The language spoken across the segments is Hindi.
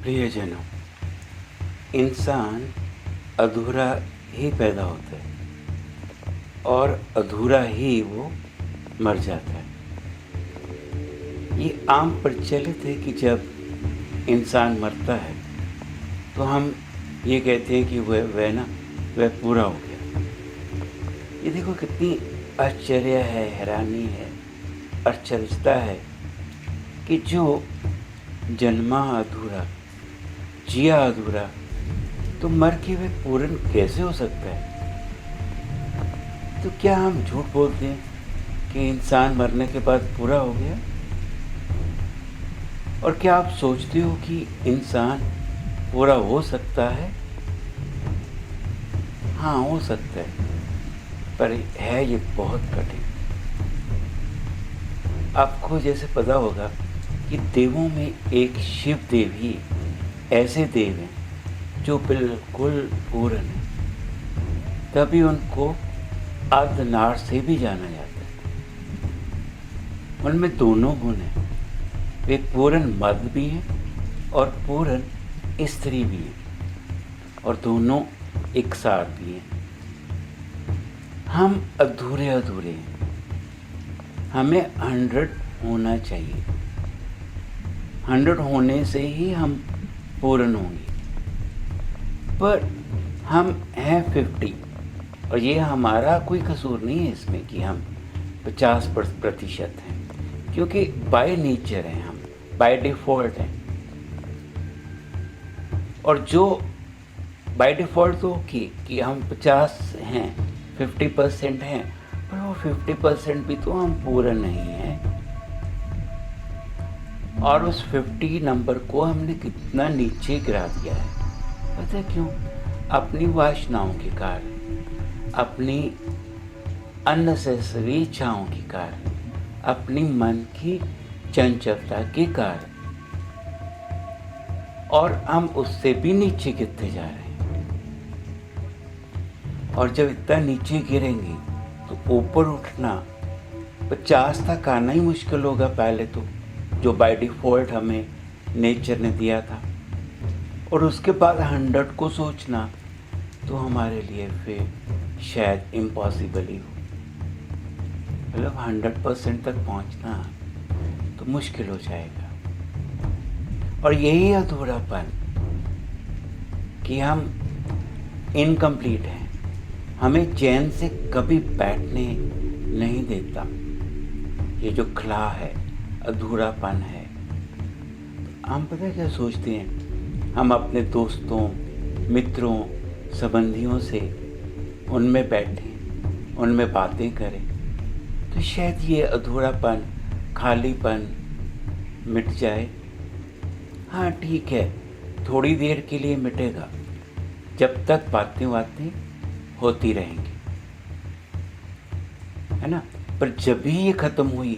प्रियजनों, इंसान अधूरा ही पैदा होता है और अधूरा ही वो मर जाता है। ये आम प्रचलित है कि जब इंसान मरता है तो हम ये कहते हैं कि वह पूरा हो गया। ये देखो कितनी आश्चर्य है, हैरानी है, आश्चर्यता है कि जो जन्मा अधूरा, जिया अधूरा, तो मर के वह पूर्ण कैसे हो सकता है। तो क्या हम झूठ बोलते हैं कि इंसान मरने के बाद पूरा हो गया? और क्या आप सोचते हो कि इंसान पूरा हो सकता है? हाँ, हो सकता है, पर है ये बहुत कठिन। आपको जैसे पता होगा कि देवों में एक शिव देव ही ऐसे देव हैं जो बिल्कुल पूर्ण हैं, तभी उनको अर्धनार से भी जाना जाता है। उनमें दोनों गुण हैं, वे पूर्ण मर्द भी हैं और पूर्ण स्त्री भी हैं, और दोनों एक साथ भी हैं। हम अधूरे अधूरे हैं, हमें 100 होना चाहिए। 100 होने से ही हम पूर्ण होंगे, पर हम हैं 50, और ये हमारा कोई कसूर नहीं है इसमें कि हम 50% हैं, क्योंकि बाय नेचर हैं, हम बाय डिफ़ॉल्ट हैं। और जो बाय डिफ़ॉल्ट तो कि हम 50 हैं, 50% हैं, पर वो 50% भी तो हम पूर्ण नहीं हैं। और उस 50 नंबर को हमने कितना नीचे गिरा दिया है, पता है क्यों? अपनी वासनाओं के कारण, अपनी अननेसेसरी इच्छाओं के कारण, अपनी मन की चंचलता के कारण, और हम उससे भी नीचे गिरते जा रहे हैं। और जब इतना नीचे गिरेंगे तो ऊपर उठना, 50 तक आना ही मुश्किल होगा पहले तो, जो बाय डिफ़ॉल्ट हमें नेचर ने दिया था। और उसके बाद 100 को सोचना तो हमारे लिए फिर शायद इम्पॉसिबल ही हो। मतलब 100% तक पहुंचना तो मुश्किल हो जाएगा। और यही अधूरापन कि हम इनकम्प्लीट हैं, हमें चैन से कभी बैठने नहीं देता। ये जो खला है, अधूरापन है। हम पता है क्या सोचते हैं? हम अपने दोस्तों, मित्रों, संबंधियों से उनमें बैठें, उनमें बातें करें, तो शायद ये अधूरापन, खालीपन मिट जाए। हाँ ठीक है, थोड़ी देर के लिए मिटेगा, जब तक बातें होती रहेंगी, है ना। पर जब भी ये ख़त्म हुई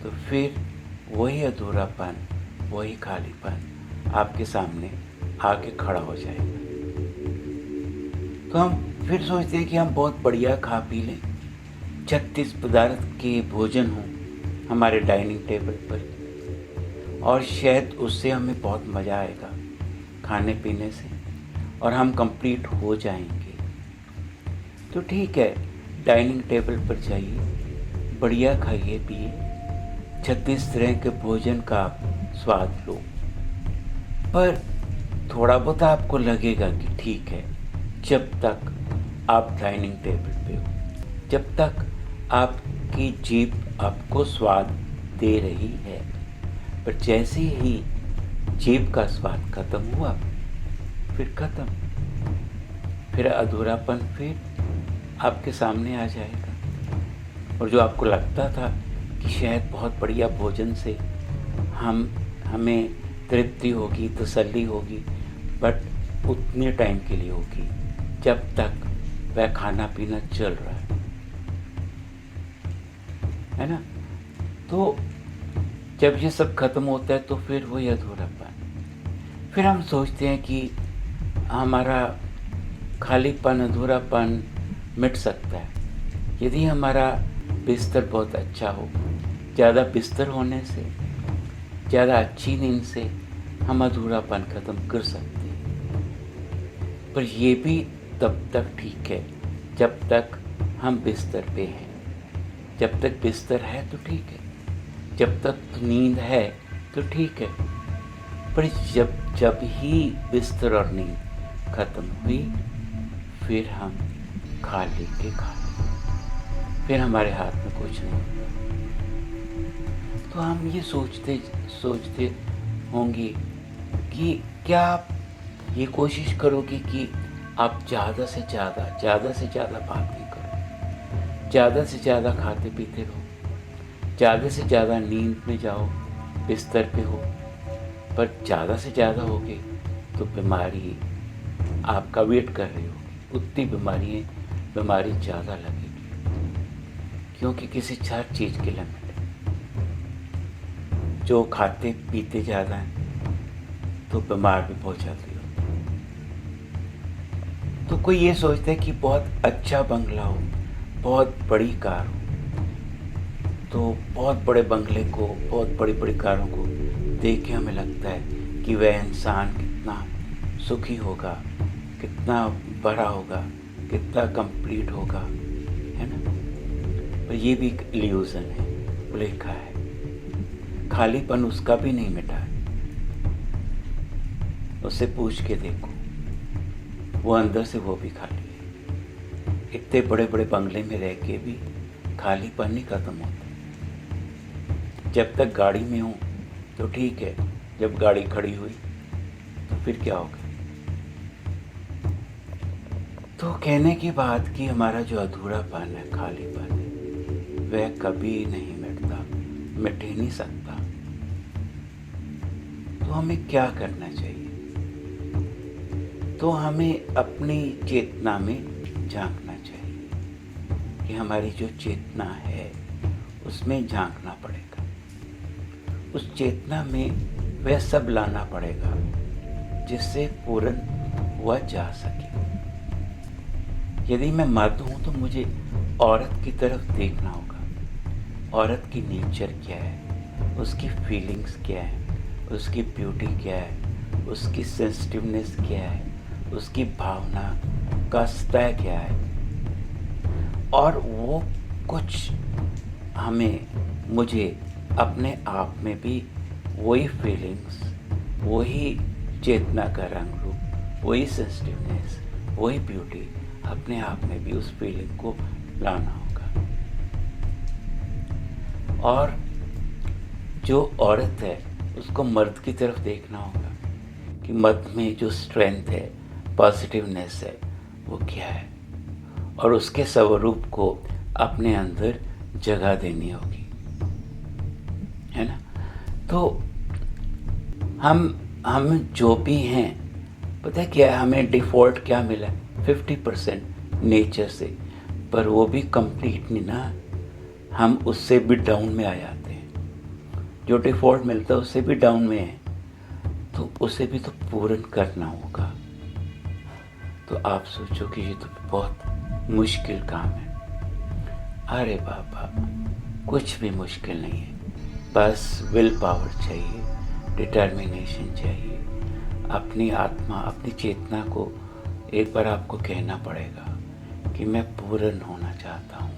तो फिर वही अधूरापन, वही खालीपन आपके सामने आके खड़ा हो जाएगा। तो हम फिर सोचते हैं कि हम बहुत बढ़िया खा पी लें, 36 पदार्थ के भोजन हों हमारे डाइनिंग टेबल पर, और शायद उससे हमें बहुत मज़ा आएगा खाने पीने से, और हम कंप्लीट हो जाएंगे। तो ठीक है, डाइनिंग टेबल पर जाइए, बढ़िया खाइए पिए, 36 तरह के भोजन का स्वाद लो। पर थोड़ा बहुत आपको लगेगा कि ठीक है, जब तक आप डाइनिंग टेबल पे हो, जब तक आपकी जीभ आपको स्वाद दे रही है। पर जैसे ही जीभ का स्वाद खत्म हुआ, फिर खत्म, फिर अधूरापन फिर आपके सामने आ जाएगा। और जो आपको लगता था कि शायद बहुत बढ़िया भोजन से हमें तृप्ति होगी, तसल्ली होगी, बट उतने टाइम के लिए होगी जब तक वह खाना पीना चल रहा है ना। तो जब ये सब खत्म होता है तो फिर वही अधूरापन, फिर हम सोचते हैं कि हमारा खालीपन, अधूरापन मिट सकता है यदि हमारा बिस्तर बहुत अच्छा हो। ज़्यादा बिस्तर होने से, ज़्यादा अच्छी नींद से हम अधूरापन ख़त्म कर सकते हैं। पर ये भी तब तक ठीक है जब तक हम बिस्तर पे हैं। जब तक बिस्तर है तो ठीक है, जब तक नींद है तो ठीक है। पर जब ही बिस्तर और नींद ख़त्म हुई, फिर हम खाली के खाली, फिर हमारे हाथ में कुछ नहीं। तो हम ये सोचते होंगे कि क्या आप ये कोशिश करोगे कि आप ज़्यादा से ज़्यादा बात नहीं करो, ज़्यादा से ज़्यादा खाते पीते रहो, ज़्यादा से ज़्यादा नींद में जाओ, बिस्तर पे हो। पर ज़्यादा से ज़्यादा होगे तो बीमारी आपका वेट कर रही होगी, उतनी बीमारी ज़्यादा लगेगी, क्योंकि किसी हर चीज़ की लिमिट है। जो खाते पीते ज़्यादा हैं तो बीमार भी बहुत जल्दी होते हैं। तो कोई ये सोचता है कि बहुत अच्छा बंगला हो, बहुत बड़ी कार हो, तो बहुत बड़े बंगले को, बहुत बड़ी बड़ी कारों को देख के हमें लगता है कि वह इंसान कितना सुखी होगा, कितना बड़ा होगा, कितना कंप्लीट होगा, है ना। पर ये भी एक इल्यूजन है, उलेखा है। खालीपन उसका भी नहीं मिटा है। उससे पूछ के देखो, वो अंदर से वो भी खाली है। इतने बड़े बड़े बंगले में रह के भी खालीपन नहीं खत्म होता। जब तक गाड़ी में हूँ तो ठीक है, जब गाड़ी खड़ी हुई तो फिर क्या होगा। तो कहने की बात कि हमारा जो अधूरापन है, खालीपन है, वह कभी नहीं मिटता, मिट ही नहीं सकता। तो हमें क्या करना चाहिए? तो हमें अपनी चेतना में झांकना चाहिए कि हमारी जो चेतना है उसमें झांकना पड़ेगा। उस चेतना में वह सब लाना पड़ेगा जिससे पूर्ण हुआ जा सके। यदि मैं मर्द हूँ तो मुझे औरत की तरफ देखना होगा। औरत की नेचर क्या है, उसकी फीलिंग्स क्या है, उसकी ब्यूटी क्या है, उसकी सेंसिटिवनेस क्या है, उसकी भावना का स्तर क्या है। और वो कुछ मुझे अपने आप में भी वही फीलिंग्स, वही चेतना का रंग रूप, वही सेंसिटिवनेस, वही ब्यूटी अपने आप में भी उस फीलिंग को लाना होगा। और जो औरत है उसको मर्द की तरफ देखना होगा कि मर्द में जो स्ट्रेंथ है, पॉजिटिवनेस है, वो क्या है, और उसके स्वरूप को अपने अंदर जगह देनी होगी, है ना। तो हम जो भी हैं, पता है क्या, हमें डिफ़ॉल्ट क्या मिला, 50% नेचर से, पर वो भी कंप्लीट नहीं ना। हम उससे भी डाउन में आ जाते हैं। जो डिफ़ॉल्ट मिलता है उससे भी डाउन में है, तो उसे भी तो पूर्ण करना होगा। तो आप सोचो कि ये तो बहुत मुश्किल काम है। अरे बाबा, कुछ भी मुश्किल नहीं है, बस विल पावर चाहिए, डिटर्मिनेशन चाहिए। अपनी आत्मा, अपनी चेतना को एक बार आपको कहना पड़ेगा कि मैं पूर्ण होना चाहता हूँ,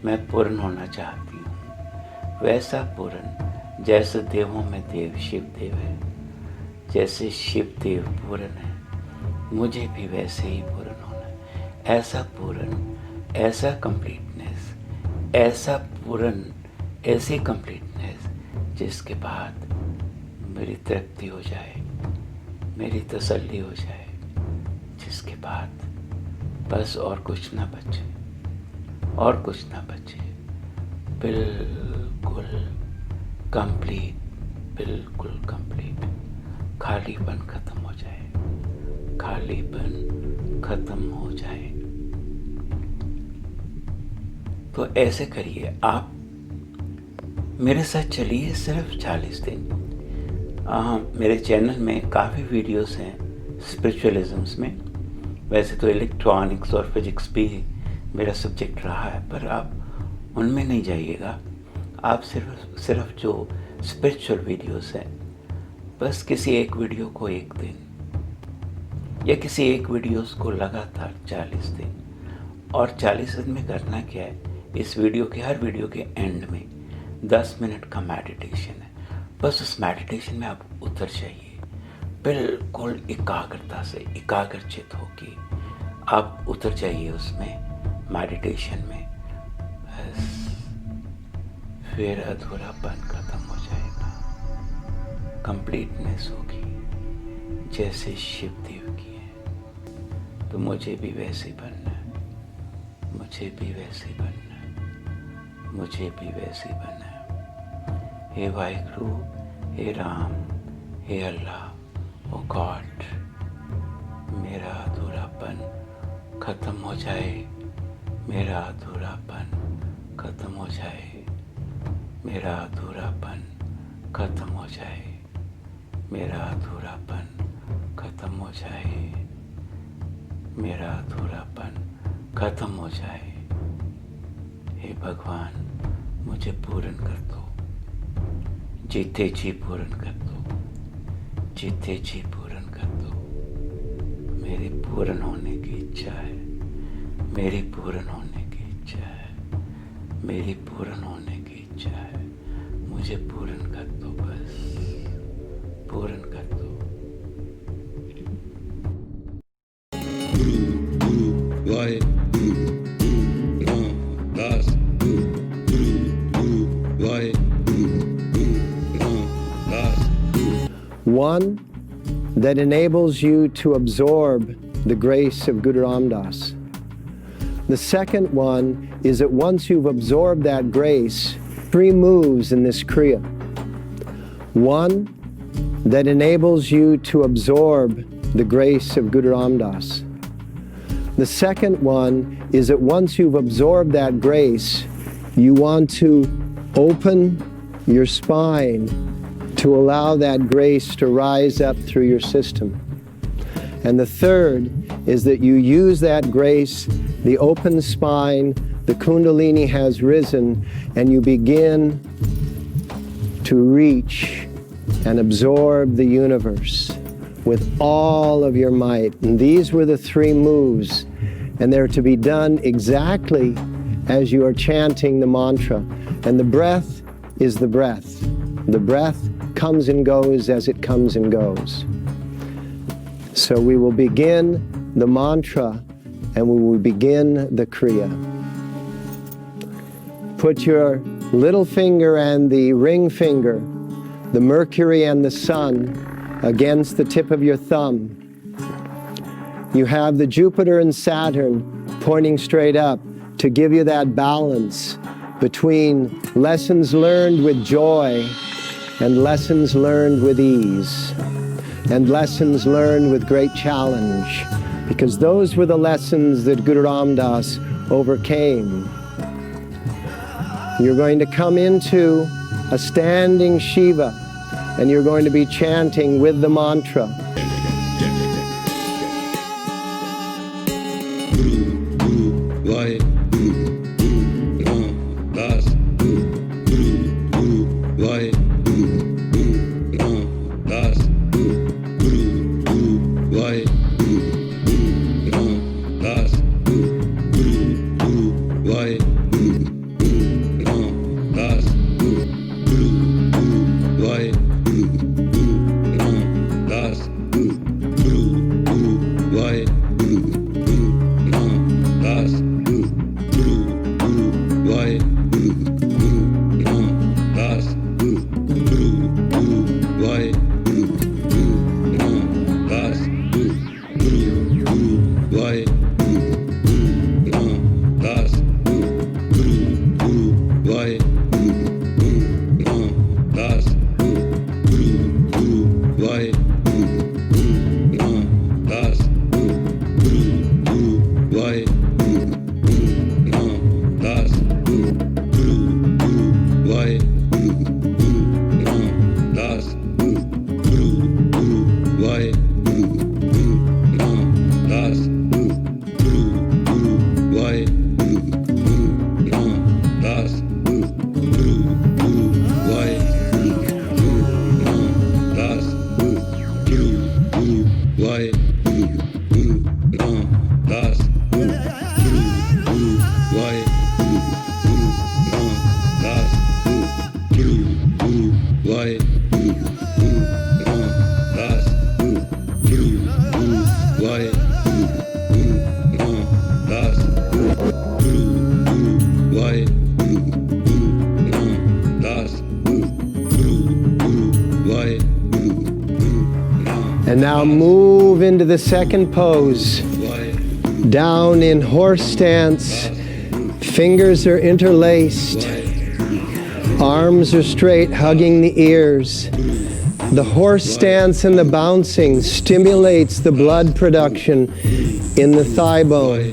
मैं पूर्ण होना चाहती हूँ। वैसा पूर्ण जैसे देवों में देव शिव देव है, जैसे शिव देव पूर्ण है, मुझे भी वैसे ही पूर्ण होना है। ऐसा पूर्ण, ऐसा कंप्लीटनेस, ऐसा पूर्ण, ऐसी कंप्लीटनेस जिसके बाद मेरी तृप्ति हो जाए, मेरी तसल्ली हो जाए, जिसके बाद बस और कुछ ना बचे, और कुछ ना बचे। बिल्कुल कंप्लीट, बिल्कुल कंप्लीट खालीपन खत्म हो जाए, खालीपन खत्म हो जाए। तो ऐसे करिए, आप मेरे साथ चलिए सिर्फ 40 दिन। मेरे चैनल में काफ़ी वीडियोस हैं स्पिरिचुअलिज्म्स में। वैसे तो इलेक्ट्रॉनिक्स और फिजिक्स भी मेरा सब्जेक्ट रहा है, पर आप उनमें नहीं जाइएगा। आप सिर्फ जो स्पिरिचुअल वीडियोस हैं बस किसी एक वीडियो को एक दिन या किसी एक वीडियोस को लगातार 40 दिन, और 40 दिन में करना क्या है, इस वीडियो के हर वीडियो के एंड में 10 मिनट का मेडिटेशन है। बस उस मेडिटेशन में आप उतर जाइए, बिल्कुल एकाग्रता से, एकाग्रचित होके आप उतर जाइए उसमें, मेडिटेशन में। बस फिर अधूरापन खत्म हो जाएगा, कंप्लीटनेस होगी, जैसे शिवदेव की है। तो मुझे भी वैसे बनना है, मुझे भी वैसे बनना है, मुझे भी वैसे बनना है। हे वाहिगुरु, हे राम, हे अल्लाह, ओ गॉड, मेरा अधूरापन खत्म हो जाए, मेरा अधूरापन खत्म हो जाए, मेरा अधूरापन खत्म हो जाए, मेरा अधूरापन खत्म हो जाए, मेरा अधूरापन खत्म हो जाए। हे भगवान, मुझे पूर्ण कर दो, जीते जी पूर्ण कर दो, जीते जी पूर्ण कर दो। मेरी पूर्ण होने की इच्छा है, मेरी पूर्ण होने की इच्छा है, मेरी पूर्ण होने की इच्छा है। मुझे पूर्ण कर दो, बस पूर्ण कर दो। One, that enables you to absorb the grace of Guru Ram Das. The second one is that once you've absorbed that grace, 3 moves in this Kriya. One, that enables you to absorb the grace of Guru Ram Das. The second one is that once you've absorbed that grace, you want to open your spine to allow that grace to rise up through your system. And the third is that you use that grace, the open spine, the Kundalini has risen, and you begin to reach and absorb the universe with all of your might. And these were the 3 moves, and they're to be done exactly as you are chanting the mantra. And the breath is the breath. The breath comes and goes as it comes and goes. So we will begin the mantra and we will begin the Kriya. Put your little finger and the ring finger, the Mercury and the Sun, against the tip of your thumb. You have the Jupiter and Saturn pointing straight up to give you that balance between lessons learned with joy and lessons learned with ease, and lessons learned with great challenge, because those were the lessons that Guru Ram Das overcame. You're going to come into a standing Shiva, and you're going to be chanting with the mantra. Das And now move into the second pose. Down in horse stance. Fingers are interlaced. Arms are straight, hugging the ears. The horse stance and the bouncing stimulates the blood production in the thigh bone.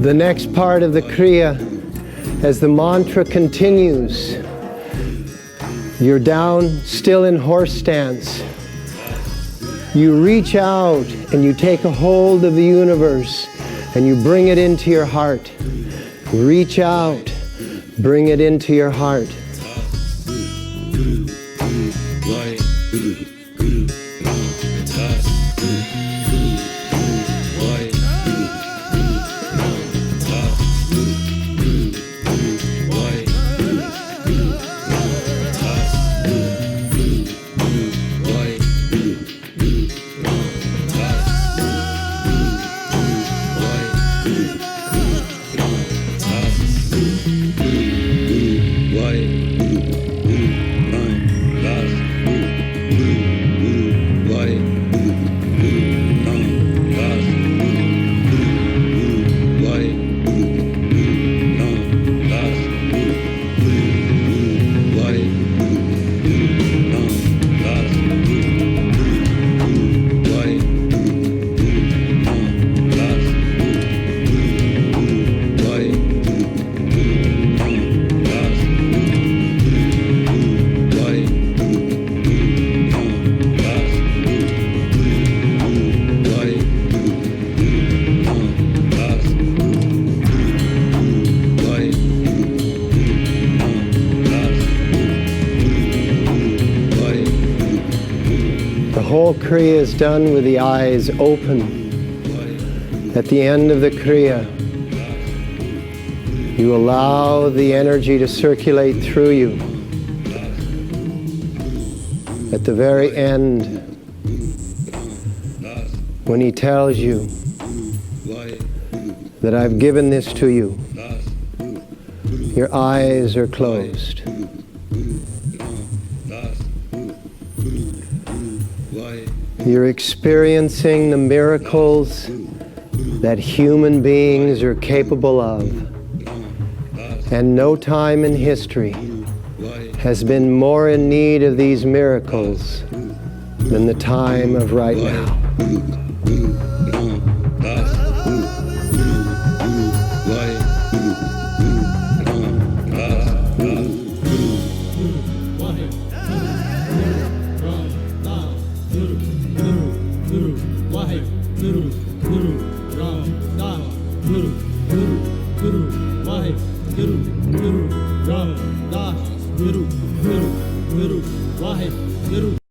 The next part of the Kriya, as the mantra continues, you're down still in horse stance. You reach out and you take a hold of the universe and you bring it into your heart. Reach out, bring it into your heart. The whole Kriya is done with the eyes open. At the end of the Kriya, you allow the energy to circulate through you. At the very end, when he tells you that I've given this to you, your eyes are closed. You're experiencing the miracles that human beings are capable of. And no time in history has been more in need of these miracles than the time of right now. Guru Guru Ramdas, Guru Waheguru, Guru Ramdas, Guru Waheguru.